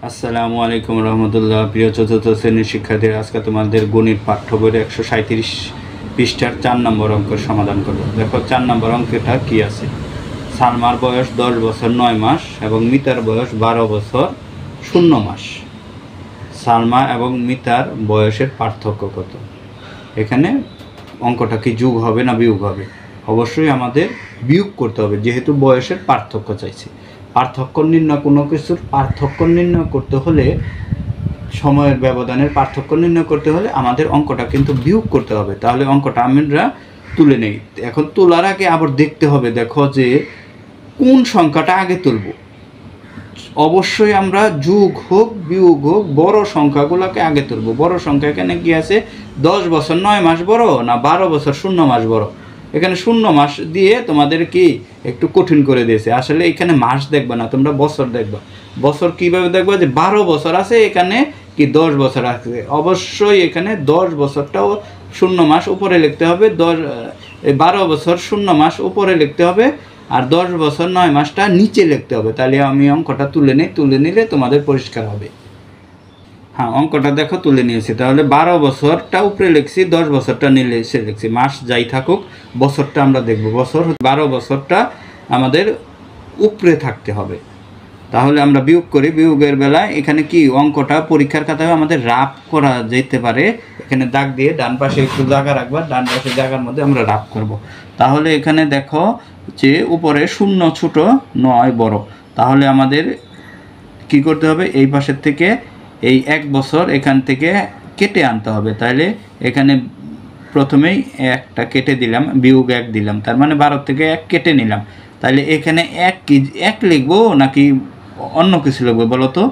আসসালামু আলাইকুম রহমতুল্লাহ। প্রিয় চতুর্থ শ্রেণীর শিক্ষার্থীরা, আজকে তোমাদের গণিত পাঠ্য বইয়ের 137 পৃষ্ঠার 4 নম্বর অঙ্কের সমাধান করব। দেখো 4 নম্বর অঙ্কটা কি আছে। সালমার বয়স 10 বছর 9 মাস এবং মিতার বয়স 12 বছর 0 মাস। সালমা এবং মিতার বয়সের পার্থক্য কত? এখানে অঙ্কটা কি যোগ হবে না বিয়োগ হবে? অবশ্যই আমাদের বিয়োগ করতে হবে, যেহেতু বয়সের পার্থক্য চাইছে। পার্থক্য নির্ণয়, কোনো কিছুর পার্থক্য নির্ণয় করতে হলে, সময়ের ব্যবধানের পার্থক্য নির্ণয় করতে হলে আমাদের অঙ্কটা কিন্তু বিয়োগ করতে হবে। তাহলে অঙ্কটা আমরা তুলে নেই। এখন তোলার আগে আবার দেখতে হবে, দেখো যে কোন সংখ্যাটা আগে তুলব। অবশ্যই আমরা যোগ হোক বিয়োগ হোক বড় সংখ্যাগুলোকে আগে তুলব। বড় সংখ্যা এখানে কি আছে? 10 বছর 9 মাস বড় না 12 বছর 0 মাস বড়? এখানে 0 মাস দিয়ে তোমাদের কি একটু কঠিন করে দিয়েছে। আসলে এখানে মাস দেখবা না, তোমরা বছর দেখবা। বছর কিভাবে দেখবা? যে 12 বছর আছে, এখানে কি 10 বছর আছে। অবশ্যই এখানে 10 বছরটাও 0 মাস উপরে লিখতে হবে, 12 বছর 0 মাস উপরে লিখতে হবে, আর 10 বছর 9 মাসটা নিচে লিখতে হবে। তাহলে আমি অঙ্কটা তুলে নিই, তুলে নিলে তোমাদের পরিষ্কার হবে। হ্যাঁ, অঙ্কটা দেখো তুলে নিয়েছি। তাহলে 12 বছরটা উপরে লিখছি, 10 বছরটা নিচে লিখছি। মাস যাই থাকুক, বছরটা আমরা দেখব। বছর 12 বছরটা আমাদের উপরে থাকতে হবে। তাহলে আমরা বিয়োগ করি। বিয়োগের বেলায় এখানে কি অঙ্কটা পরীক্ষার খাতায় আমাদের রাফ করা যেতে পারে। এখানে দাগ দিয়ে ডান পাশে একটু জায়গা রাখবা, ডান পাশে জায়গার মধ্যে আমরা রাফ করব। তাহলে এখানে দেখো যে উপরে 0 ছোট 9 বড়। তাহলে আমাদের কি করতে হবে? এই পাশের থেকে এই 1 বছর এখান থেকে কেটে আনতে হবে। তাহলে এখানে প্রথমেই একটা কেটে দিলাম, বিয়োগ 1 দিলাম, তার মানে 12 থেকে 1 কেটে নিলাম। তাহলে এখানে 1 লিখবো নাকি অন্য কিছু লিখবো বলো তো?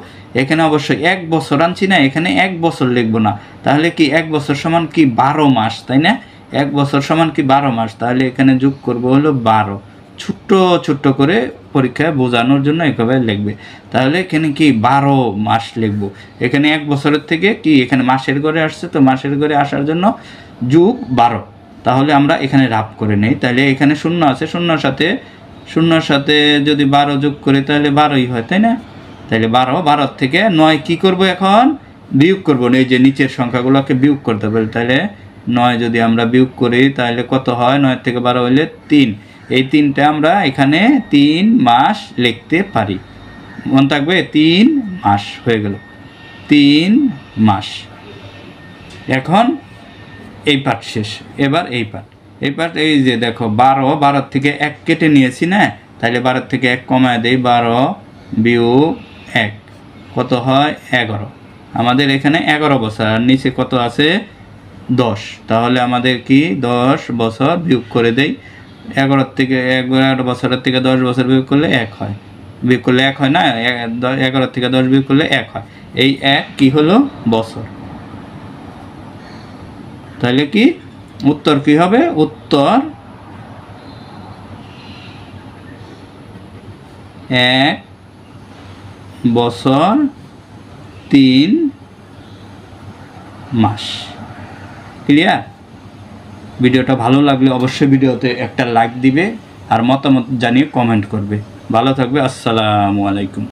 এখানে অবশ্যই 1 বছর আনছি না, এখানে 1 বছর লিখবো না। তাহলে কি 1 বছর সমান কি 12 মাস, তাই না? 1 বছর সমান কি 12 মাস। তাহলে এখানে যোগ করবো হলো 12। ছোট্ট ছোট্ট করে পরীক্ষায় বোঝানোর জন্য এভাবে লিখবে। তাহলে এখানে কি 12 মাস লিখবো। এখানে 1 বছরের থেকে কি এখানে মাসের ঘরে আসছে, তো মাসের ঘরে আসার জন্য যোগ 12। তাহলে আমরা এখানে রাফ করে নেই। তাহলে এখানে 0 আছে, 0 সাথে যদি 12 যোগ করি তাহলে 12ই হয়, তাই না? তাহলে 12 থেকে 9 কি করব? এখন বিয়োগ করব। এই যে নিচের সংখ্যাগুলোকে বিয়োগ করতে হবে। তাহলে 9 যদি আমরা বিয়োগ করি তাহলে কত হয়? 9 থেকে 12 হইলে 3। এই 3টা আমরা এখানে 3 মাস লিখতে পারি। মনে থাকবে, 3 মাস হয়ে গেল, 3 মাস। এখন এই পাঠ শেষ। এবার এই পাঠ এই যে দেখো 12 থেকে 1 কেটে নিয়েছি না, তাহলে 12 থেকে 1 কমায় দেই। 12 বিয়োগ 1 কত হয়? 11। আমাদের এখানে 11 বছর, আর নিচে কত আছে? 10। তাহলে আমাদের কি 10 বছর বিয়োগ করে দেই। 11 বছরের থেকে 10 বছর বিয়োগ করলে 1 হয়। বিয়োগ করলে 1 হয় না, 11 থেকে 10 বিয়োগ করলে 1 হয়। এই 1 কি হলো? বছর। তাহলে কি উত্তর কি হবে? উত্তর 1 বছর 3 মাস। ক্লিয়ার? ভিডিওটা ভালো লাগলে অবশ্যই ভিডিওতে একটা লাইক দিবে, আর মতামত জানিয়ে কমেন্ট করবে। ভালো থাকবে। আসসালামু আলাইকুম।